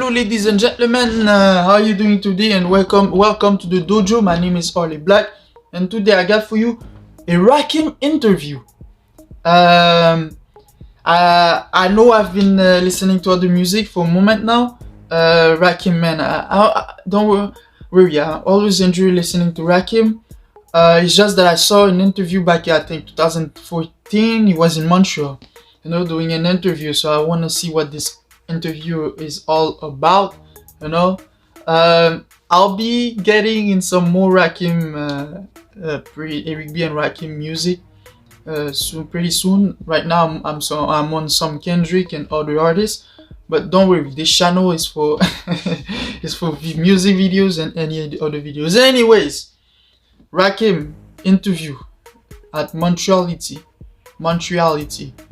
Hello ladies and gentlemen, how are you doing today, and welcome to the dojo. My name is Harley Black, and today I got for you a Rakim interview. I know I've been listening to other music for a moment now. Rakim, man, don't worry, I always enjoy listening to Rakim. It's just that I saw an interview back in, I think, 2014. He was in Montreal, doing an interview. So I want to see what this interview is all about. I'll be getting in some more Rakim, Eric B and Rakim music pretty soon. Right now, I'm on some Kendrick and other artists. But don't worry, this channel is for music videos and any other videos. Anyways, Rakim interview at Montreality.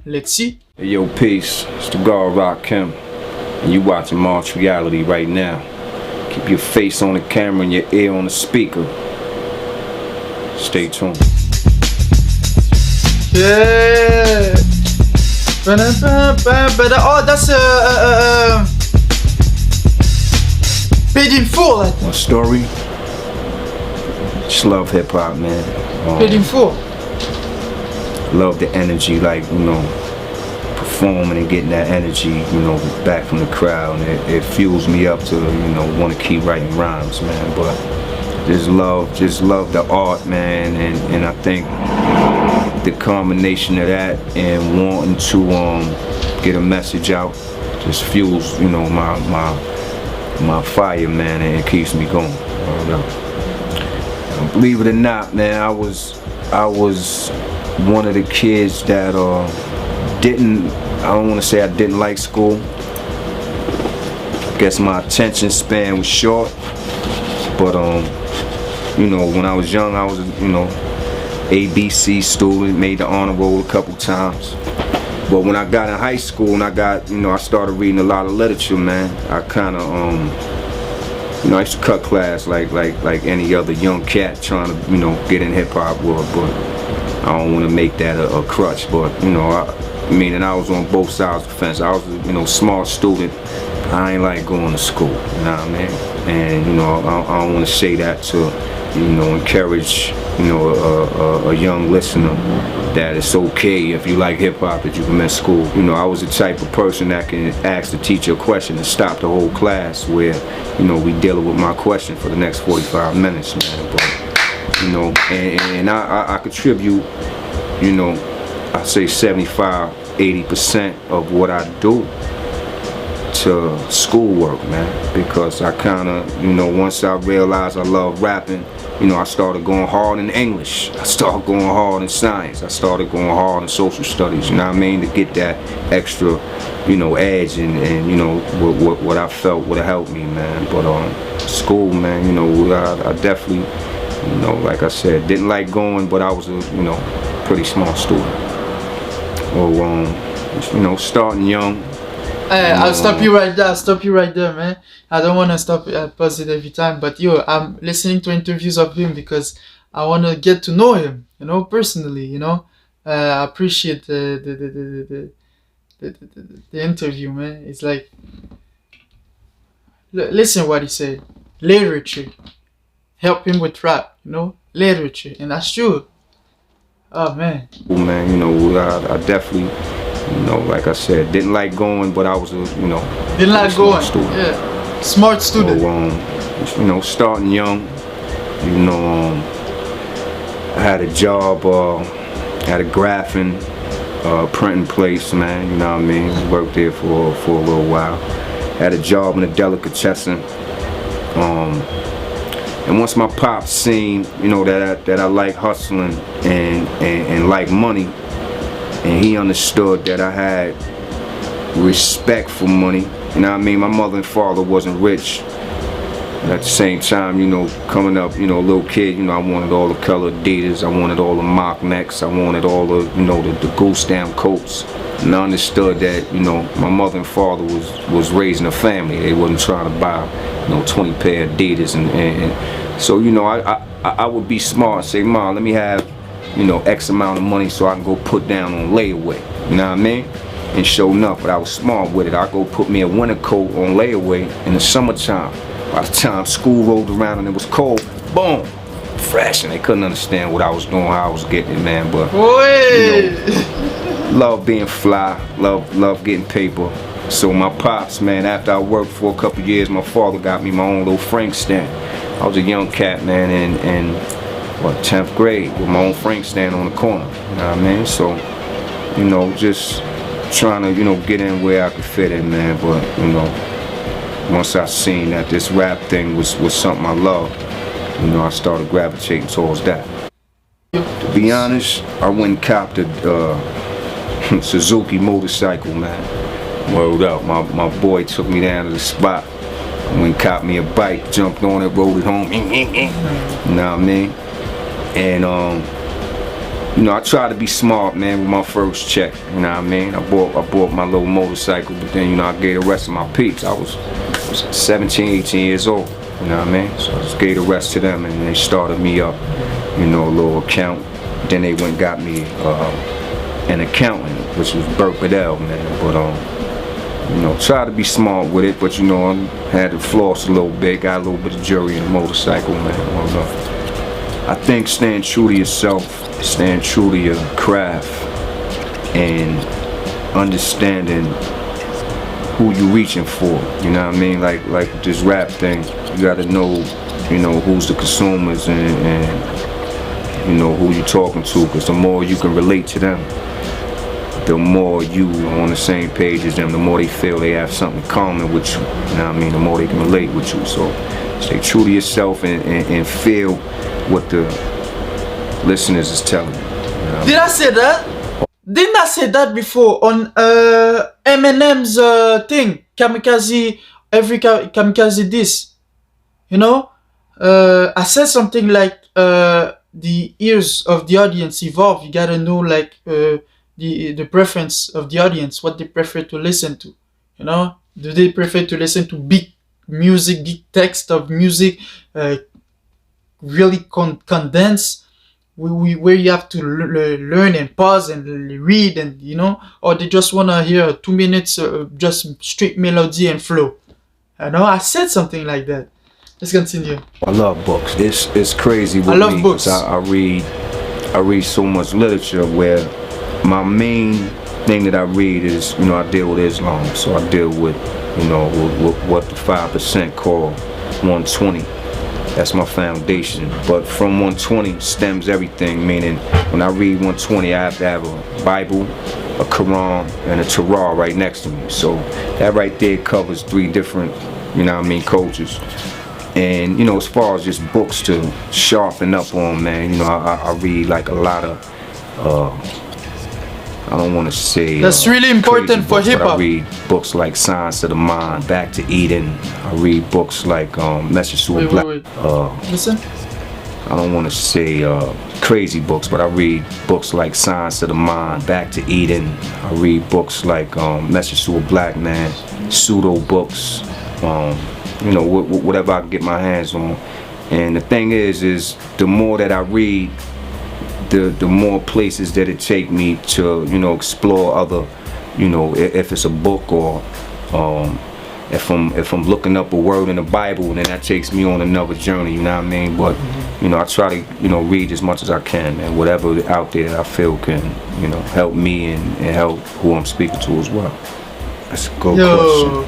Let's see. Hey yo, peace. It's the God Rakim, and you watching Montreality right now. Keep your face on the camera and your ear on the speaker. Stay tuned. Yeah. Oh, that's Paid in Full, I think. My story. Just love hip hop, man. Paid in Full. Love the energy, performing and getting that energy, back from the crowd. And it fuels me up to, want to keep writing rhymes, man. But just love the art, man. And I think the combination of that and wanting to get a message out just fuels, my fire, man, and it keeps me going. Believe it or not, man, I was one of the kids that I don't want to say I didn't like school. I guess my attention span was short, but when I was young, I was ABC student, made the honor roll a couple times. But when I got in high school and I started reading a lot of literature, man, I kind of I used to cut class like any other young cat trying to get in hip hop world, but I don't want to make that a crutch. But and I was on both sides of the fence. I was a smart student. I ain't like going to school, you know what I mean? And I don't want to say that to encourage a young listener that it's okay if you like hip hop that you can miss school. I was the type of person that can ask the teacher a question and stop the whole class where we dealing with my question for the next 45 minutes, man. But and I contribute, I say 75-80% of what I do to schoolwork, man, because I kind of, once I realized I love rapping, I started going hard in English, I started going hard in science, I started going hard in social studies, to get that extra, edge and what I felt would have helped me, man. But school, man, I definitely, like I said, didn't like going, but I was a, pretty smart student. Or, starting young. I'll stop you right there, man. I don't want to pause it every time, but I'm listening to interviews of him because I want to get to know him, personally, I appreciate the interview, man. It's like, listen what he said. Literature help him with rap, literature, and that's true. Oh man. Well, man, I definitely, like I said, didn't like going, but I was a, didn't like going. Student. Yeah, smart student. So, starting young, I had a job at a graphing, printing place, man. Worked there for a little while. Had a job in a delicatessen. And once my pops seen, that I like hustling and like money, and he understood that I had respect for money. My mother and father wasn't rich. But at the same time, coming up, little kid, I wanted all the colored Adidas, I wanted all the mock necks, I wanted all the, the goose stamp coats. And I understood that, my mother and father was raising a family. They wasn't trying to buy, 20 pair of Adidas. And so, I would be smart and say, Mom, let me have, X amount of money so I can go put down on layaway. You know what I mean? and show enough, but I was smart with it. I go put me a winter coat on layaway in the summertime. By the time school rolled around and it was cold, boom, fresh, and they couldn't understand what I was doing, how I was getting it, man. But you know, love being fly, love getting paper. So my pops, man, after I worked for a couple years, my father got me my own little Frank stand. I was a young cat, man, in what, 10th grade with my own Frank stand on the corner. You know what I mean? So, you know, just trying to, you know, get in where I could fit in, man. But, you know, once I seen that this rap thing was something I loved, you know, I started gravitating towards that. To be honest, I went and copped a Suzuki motorcycle, man. Word up, my boy took me down to the spot. I went and copped me a bike, jumped on it, rode it home. You know what I mean? And you know, I tried to be smart, man, with my first check. You know what I mean? I bought my little motorcycle, but then, you know, I gave the rest of my peeps. I was 17, 18 years old. You know what I mean? So I just gave the rest to them, and they started me up, you know, a little account. Then they went and got me an accountant, which was Burt Bedell, man. But you know, try to be smart with it, but you know, I had to floss a little bit, got a little bit of jury in the motorcycle, man. I think staying true to yourself, staying true to your craft, and understanding who you reaching for. You know what I mean? Like this rap thing, you gotta know, you know, who's the consumers and you know who you talking to, because the more you can relate to them, the more you are on the same page as them, the more they feel they have something in common with you. You know what I mean? The more they can relate with you. So stay true to yourself and feel what the listeners is telling you. Did I say that? Didn't I say that before on Eminem's thing? Kamikaze, every kamikaze diss. You know? I said something like the ears of the audience evolve. You gotta know like the preference of the audience, what they prefer to listen to. You know? Do they prefer to listen to big music, big text of music, really condensed, where you have to learn and pause and read, and you know, or they just want to hear 2 minutes just straight melody and flow. I know I said something like that. Let's continue. I love books. It's crazy with I love me, books. I read so much literature where my main thing that I read is, you know, I deal with Islam, so I deal with, you know, with what the 5% call 120. That's my foundation. But from 120 stems everything, meaning when I read 120, I have to have a Bible, a Quran, and a Torah right next to me. So that right there covers 3 different, you know what I mean, cultures. And, you know, as far as just books to sharpen up on, man, you know, I read like a lot of, I don't want to say that's really important for hip hop. I read books like Science of the Mind, Back to Eden. I read books like Message to a Black. Listen. I don't want to say crazy books, but I read books like Science of the Mind, Back to Eden. I read books like Message to a Black Man, pseudo books. You know, whatever I can get my hands on. And the thing is the more that I read, the more places that it take me to, you know, explore other, you know, if it's a book or if I'm looking up a word in the Bible, then that takes me on another journey, you know what I mean? But, you know, I try to, you know, read as much as I can, and whatever out there I feel can, you know, help me and help who I'm speaking to as well. That's a good question.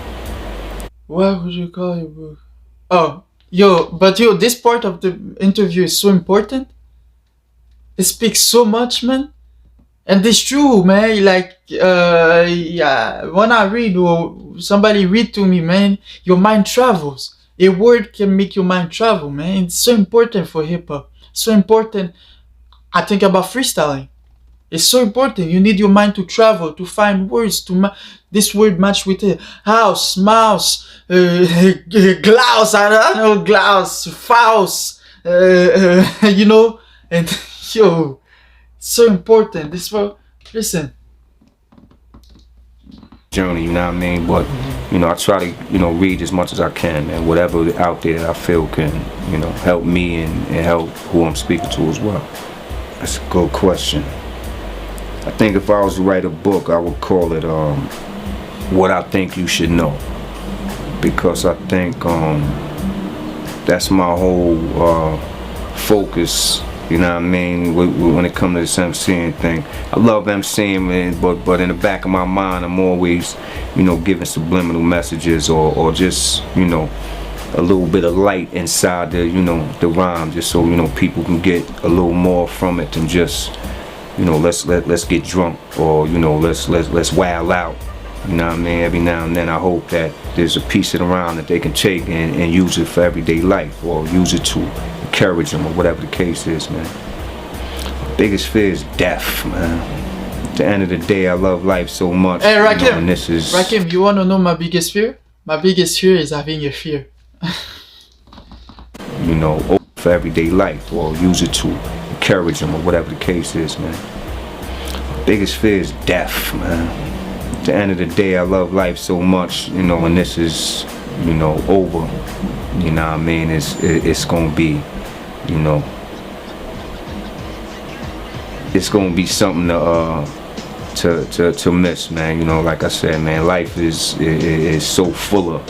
What would you call your book? Oh, but this part of the interview is so important. It speaks so much, man. And it's true, man. Like, yeah, when I read or somebody read to me, man, your mind travels. A word can make your mind travel, man. It's so important for hip hop. So important. I think about freestyling. It's so important. You need your mind to travel, to find words, this word match with it. House, mouse, glouse, I don't know, glouse, fouse, you know, and yo, it's so important. This one, listen. Journey, you know what I mean? But, you know, I try to, you know, read as much as I can, and whatever out there I feel can, you know, help me and help who I'm speaking to as well. That's a good question. I think if I was to write a book, I would call it What I Think You Should Know, because I think that's my whole focus. You know what I mean? When it comes to this MCing thing, I love MCing, but in the back of my mind, I'm always, giving subliminal messages or just, a little bit of light inside the, the rhyme, just so people can get a little more from it than just, let's get drunk or let's wild out. You know what I mean? Every now and then I hope that there's a piece of the rhyme that they can take and use it for everyday life or use it to encourage them or whatever the case is, man. My biggest fear is death, man. At the end of the day, I love life so much. Hey, Rakim, and this is... Rakim, you want to know my biggest fear? My biggest fear is having a fear. For everyday life or use it to encourage them or whatever the case is, man. My biggest fear is death, man. At the end of the day, I love life so much, and this is, over. You know what I mean? It's gonna be, it's gonna be something to miss, man. Like I said, man, life is so full of,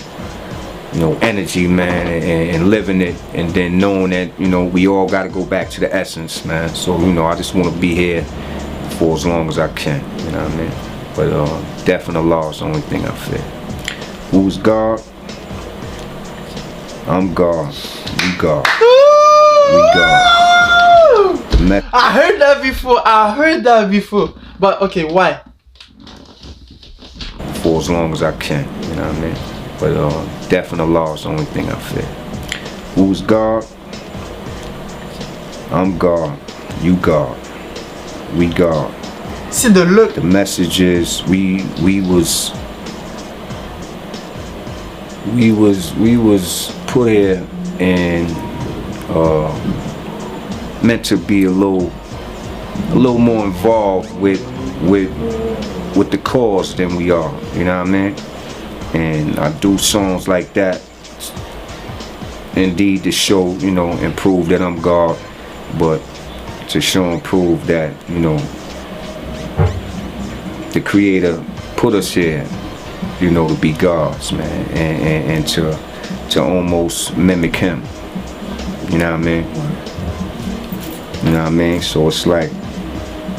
energy, man, and living it, and then knowing that, we all gotta go back to the essence, man. So, I just wanna be here for as long as I can, you know what I mean? But death and Allah is the only thing I fear. Who's God? I'm God. We God. We God. I heard that before. But okay, why? For as long as I can, you know what I mean? But death and Allah is the only thing I fear. Who's God? I'm God. You God. We God. See the look. The message is we was put here and meant to be a little more involved with the cause than we are, you know what I mean? And I do songs like that indeed to show, and prove that I'm God, but to show and prove that, the Creator put us here, to be gods, man, and to almost mimic Him. You know what I mean? You know what I mean? So it's like,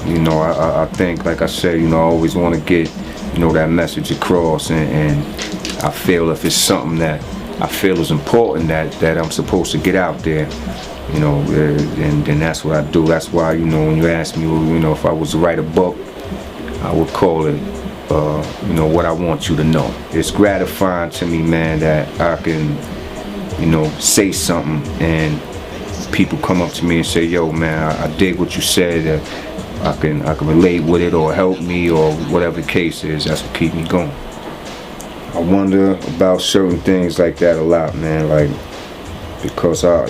I think, like I said, I always want to get, that message across, and I feel if it's something that I feel is important that I'm supposed to get out there, then that's what I do. That's why, when you ask me, if I was to write a book, I would call it, What I Want You to Know. It's gratifying to me, man, that I can, say something and people come up to me and say, yo, man, I dig what you said. I can relate with it or help me or whatever the case is. That's what keeps me going. I wonder about certain things like that a lot, man. Like, because I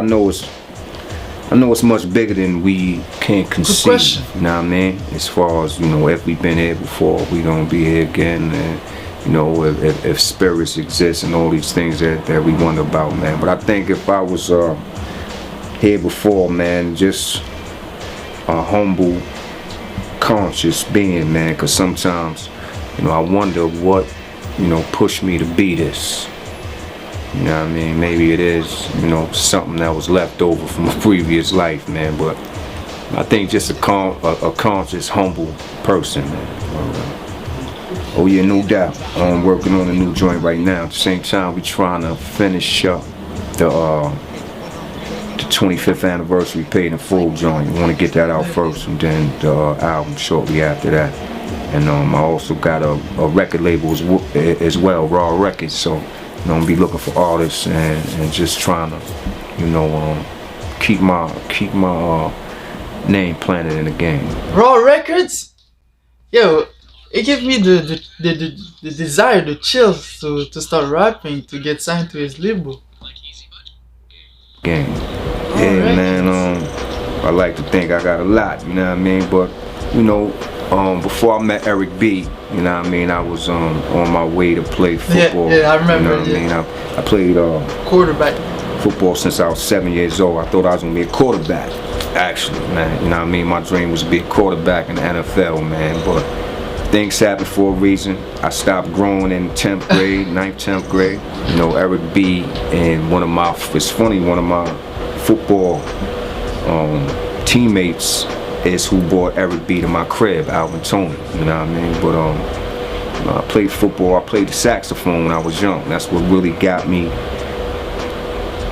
know it's much bigger than we can conceive. You know what I mean? As far as, if we've been here before, we gonna be here again, and if spirits exist and all these things that we wonder about, man. But I think if I was here before, man, just a humble, conscious being, man, because sometimes, I wonder what, pushed me to be this. You know what I mean? Maybe it is, something that was left over from a previous life, man. But I think just a conscious, humble person, man. Oh yeah, no doubt. I'm working on a new joint right now. At the same time, we trying to finish up the 25th anniversary paid in full joint. We want to get that out first, and then the album shortly after that. And I also got a record label as well, Raw Records. So I'm gonna be looking for artists and just trying to, keep my name planted in the game. Raw Records? Yo, it gave me the desire, the chills to start rapping, to get signed to his label. Game. Yeah, man, I like to think I got a lot, you know what I mean? But, before I met Eric B, you know what I mean, I was on my way to play football. Yeah, I remember. You know what I mean? I played quarterback football since I was 7 years old. I thought I was gonna be a quarterback. actually, man. You know what I mean? My dream was to be a quarterback in the NFL, man, but things happen for a reason. I stopped growing in 10th grade, 9th, 10th grade. You know, Eric B. and one of my football teammates is who brought Eric B. to my crib, Alvin Tony, you know what I mean? But I played football, I played the saxophone when I was young. That's what really got me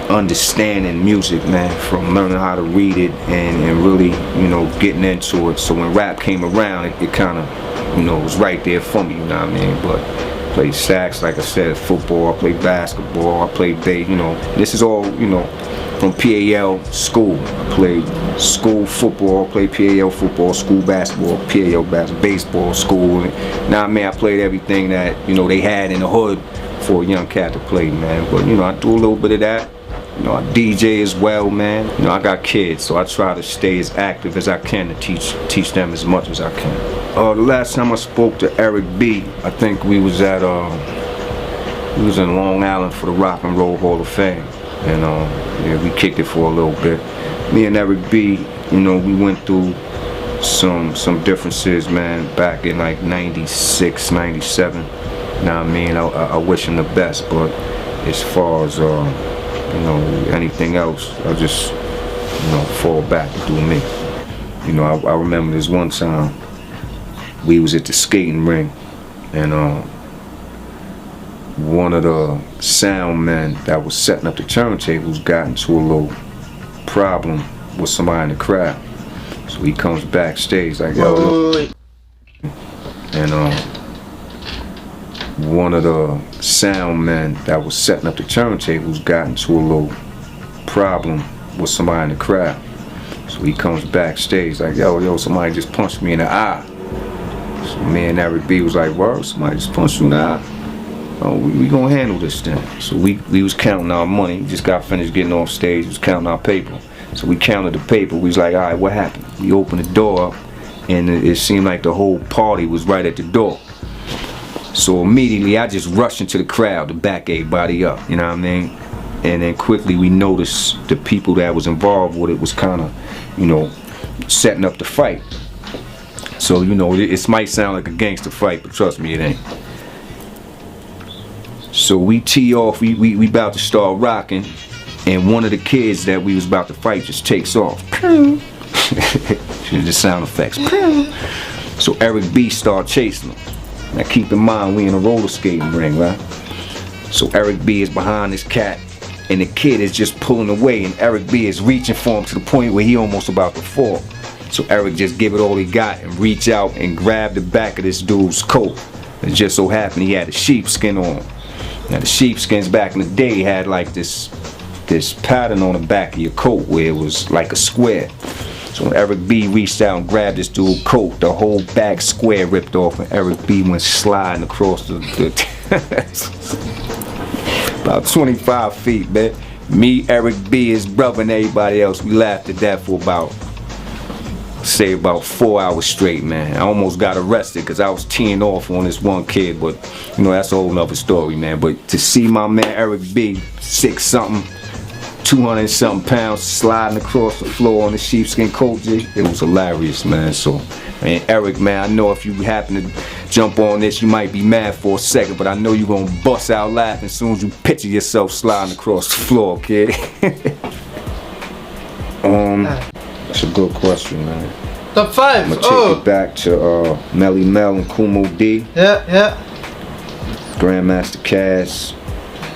understanding music, man, from learning how to read it and really, you know, getting into it. So when rap came around, it kind of, you know, was right there for me, you know what I mean? But I played sax, like I said, football, I played basketball, I played bass, you know. This is all, you know, from PAL school. I played school football, played PAL football, school basketball, PAL basketball, baseball, school. Now, man, I played everything that, you know, they had in the hood for a young cat to play, man. But, you know, I do a little bit of that. You know, I DJ as well, man. You know, I got kids, so I try to stay as active as I can to teach them as much as I can. The last time I spoke to Eric B, I think we was in Long Island for the Rock and Roll Hall of Fame, and yeah, we kicked it for a little bit. Me and Eric B, you know, we went through some differences, man, back in like 96, 97. You know what I mean? I wish him the best, but as far as you know, anything else, I just, you know, fall back and do me. You know, I remember this one time, we was at the skating ring, and one of the sound men that was setting up the turntables got into a little problem with somebody in the crowd. So he comes backstage like, yo, and one of the sound men that was setting up the turntables got into a little problem with somebody in the crowd. So he comes backstage like, yo, somebody just punched me in the eye. So me and Eric B was like, word, somebody just punched you in the eye? Oh, we gonna handle this thing. So we was counting our money. We just got finished getting off stage. We was counting our paper. So we counted the paper. We was like, all right, what happened? We opened the door up, and it seemed like the whole party was right at the door. So immediately I just rushed into the crowd to back everybody up, you know what I mean? And then quickly we noticed the people that was involved with it was kind of, you know, setting up the fight. So, you know, it might sound like a gangster fight, but trust me, it ain't. So we tee off, we about to start rocking, and one of the kids that we was about to fight just takes off. The sound effects. So Eric B started chasing him. Now keep in mind, we in a roller skating ring, right? So Eric B is behind this cat, and the kid is just pulling away, and Eric B is reaching for him to the point where he almost about to fall. So Eric just give it all he got and reach out and grab the back of this dude's coat. It just so happened he had a sheepskin on. Now the sheepskins back in the day had like this pattern on the back of your coat where it was like a square. So when Eric B reached out and grabbed this dude's coat, the whole back square ripped off, and Eric B went sliding across the about 25 feet, man. Me, Eric B, his brother, and everybody else, we laughed at that for about 4 hours straight, man. I almost got arrested because I was teeing off on this one kid, but you know, that's a whole nother story, man. But to see my man Eric B, 6-something, 200-something pounds, sliding across the floor on the sheepskin coat, it was hilarious, man. So, man, Eric, man, I know if you happen to jump on this, you might be mad for a second, but I know you're gonna bust out laughing as soon as you picture yourself sliding across the floor, kid. That's a good question, man. Top 5. I'm gonna take it back to Melly Mel and Kumo D. Yeah. Grandmaster Cass.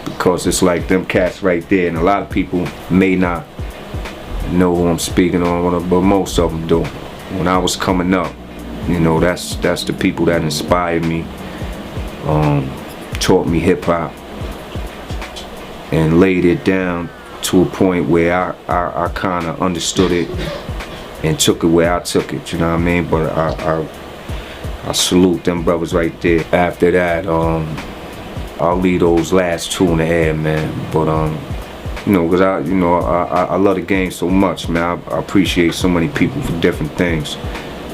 Because it's like them cats right there, and a lot of people may not know who I'm speaking on, but most of them do. When I was coming up, you know, that's the people that inspired me, taught me hip hop, and laid it down to a point where I kind of understood it and took it where I took it. You know what I mean? But I salute them brothers right there. After that, I'll leave those last two in the air, man. But you know, because I love the game so much, man. I appreciate so many people for different things.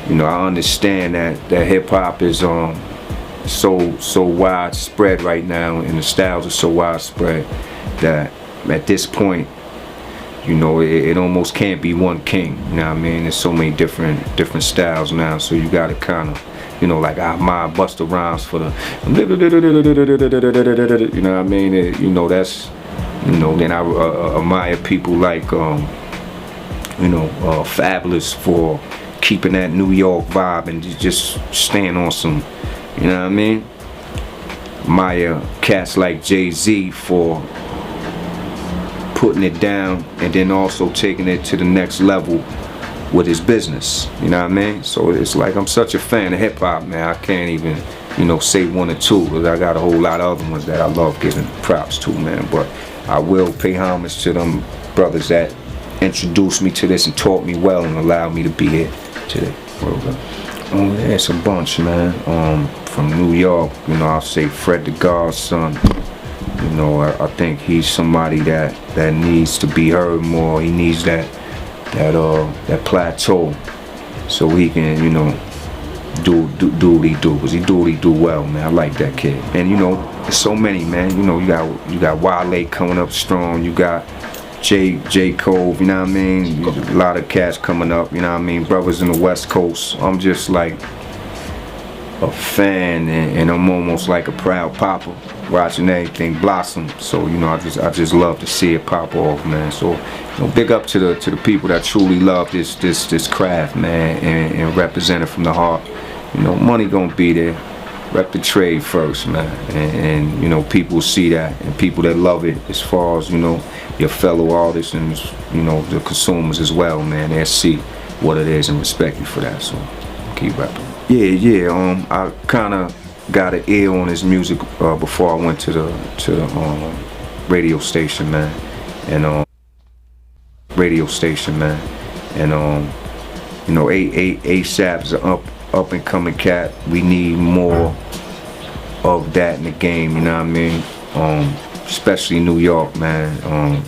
You know, I understand that hip hop is so widespread right now, and the styles are so widespread that at this point, you know, it almost can't be one king. You know what I mean? There's so many different styles now, so you gotta kind of, you know, like I admire Busta Rhymes for the, you know what I mean? You know, that's, you know, then I admire people like, you know, Fabulous for keeping that New York vibe and just staying on some, you know what I mean? Admire cats like Jay-Z for putting it down and then also taking it to the next level with his business, you know what I mean? So it's like I'm such a fan of hip hop, man. I can't even, you know, say one or two, because I got a whole lot of other ones that I love giving props to, man. But I will pay homage to them brothers that introduced me to this and taught me well and allowed me to be here today. Oh, yeah, it's a bunch, man. From New York, you know, I'll say Fred the Godson. You know, I think he's somebody that needs to be heard more. He needs that plateau, so he can, you know, do what he do, because he do what he do well, man. I like that kid. And you know, there's so many, man. You know, you got Wale coming up strong. You got J. Cole, you know what I mean? A lot of cats coming up, you know what I mean? Brothers in the West Coast. I'm just like a fan, and I'm almost like a proud papa watching everything blossom. So, you know, I just love to see it pop off, man. So, you know, big up to the people that truly love this craft, man, and represent it from the heart. You know, money gonna be there. Rep the trade first, man, and you know, people see that, and people that love it, as far as, you know, your fellow artists and, you know, the consumers as well, man, they'll see what it is and respect you for that. So keep rapping. Yeah. I kind of got an ear on his music before I went to the radio station, man, and you know, ASAP's an up and coming cat. We need more of that in the game, you know what I mean? Especially New York, man.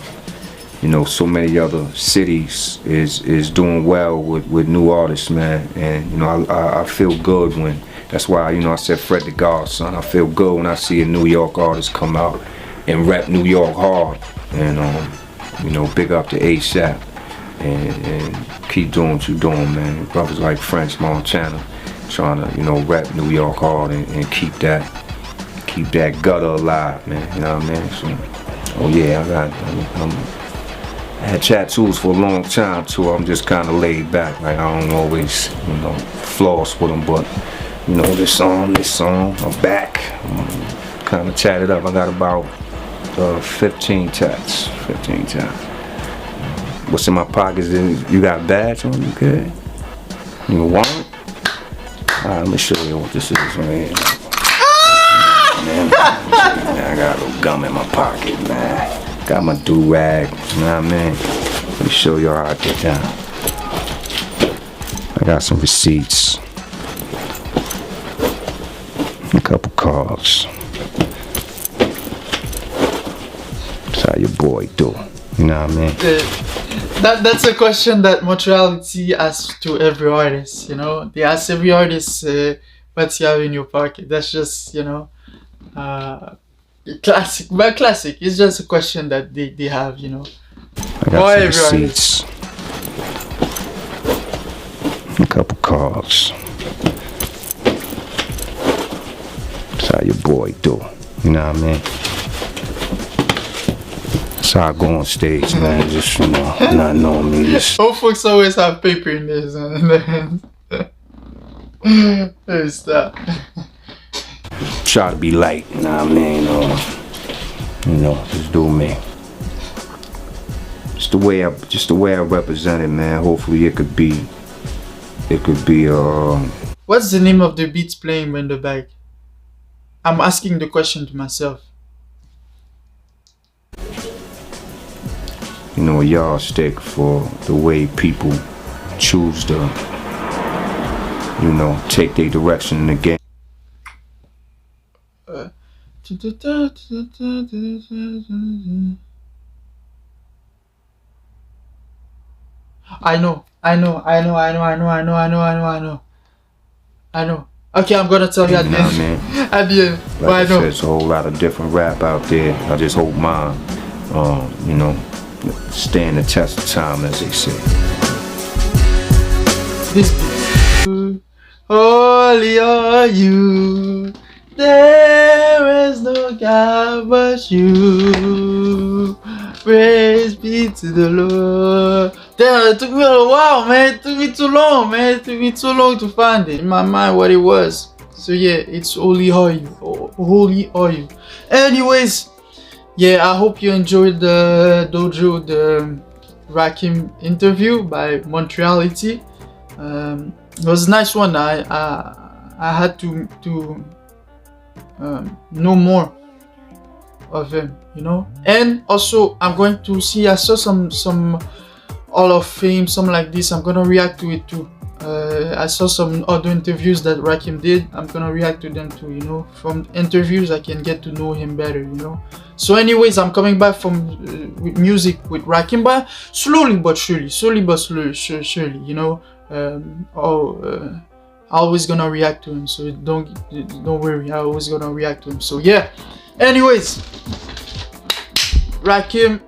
You know, so many other cities is doing well with new artists, man. And you know, I feel good when, that's why, you know, I said Fred the Godson. I feel good when I see a New York artist come out and rep New York hard. And you know, big up to ASAP, and keep doing what you're doing, man. Brothers like French Montana trying to, you know, rep New York hard and keep that gutter alive, man. You know what I mean? So, oh yeah, I had tattoos for a long time too. I'm just kind of laid back, like I don't always, you know, floss with them, but you know, this song, I'm back. I'm kind of tatted up. I got about 15 tats. What's in my pockets? You got a badge on? You good? You want it? Alright, let me show you what this is, man. Man, I got a little gum in my pocket, man. Got my do-rag, you know what I mean? Let me show you how I get down. I got some receipts. A couple cards. That's how your boy do. You know what I mean? That's a question that Montreality asks to every artist, you know? They ask every artist, what you have in your pocket. That's just, you know, classic. Well, classic. It's just a question that they have, you know. I got some receipts. A couple cards. That's how your boy do. You know what I mean? That's how I go on stage, man. Just, you know, not knowing me. Just... All folks always have paper in their hands. There's that. Try to be light, you know what I mean? You know, just do me. Just the way I represent it, man. Hopefully it could be. What's the name of the beats playing in the back? I'm asking the question to myself. You know, a yardstick for the way people choose to, you know, take their direction in the game. I know. Okay, I'm gonna tell you at the end. At the end. Like I know. There's a whole lot of different rap out there. I just hope mine, you know, stand the test of time, as they say. This beat. Holy are you. There is no God but you. Praise be to the Lord. Damn, it took me a while, man. It took me too long, man. It took me too long to find it in my mind what it was. So yeah, it's Holy Are You. Holy Are You. Anyways, yeah, I hope you enjoyed the Dojo, the Rakim interview by Montreality. It was a nice one. I had to know more of him, you know. And also, I'm going to see. I saw some Hall of Fame, something like this. I'm gonna react to it too. I saw some other interviews that Rakim did. I'm gonna react to them too, you know. From interviews, I can get to know him better, you know. So, anyways, I'm coming back from with music with Rakim, but slowly but surely, surely, you know. Always gonna react to him, so don't worry. I always gonna react to him. So yeah. Anyways, Rakim,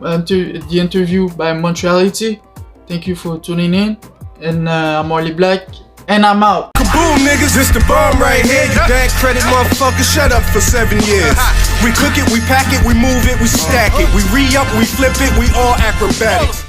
the interview by Montreality. Thank you for tuning in, and I'm Orly Black, and I'm out. Kaboom, niggas, it's the bomb right here. You bad credit, motherfucker, shut up for 7 years. We cook it, we pack it, we move it, we stack it. We re-up, we flip it, we all acrobatics.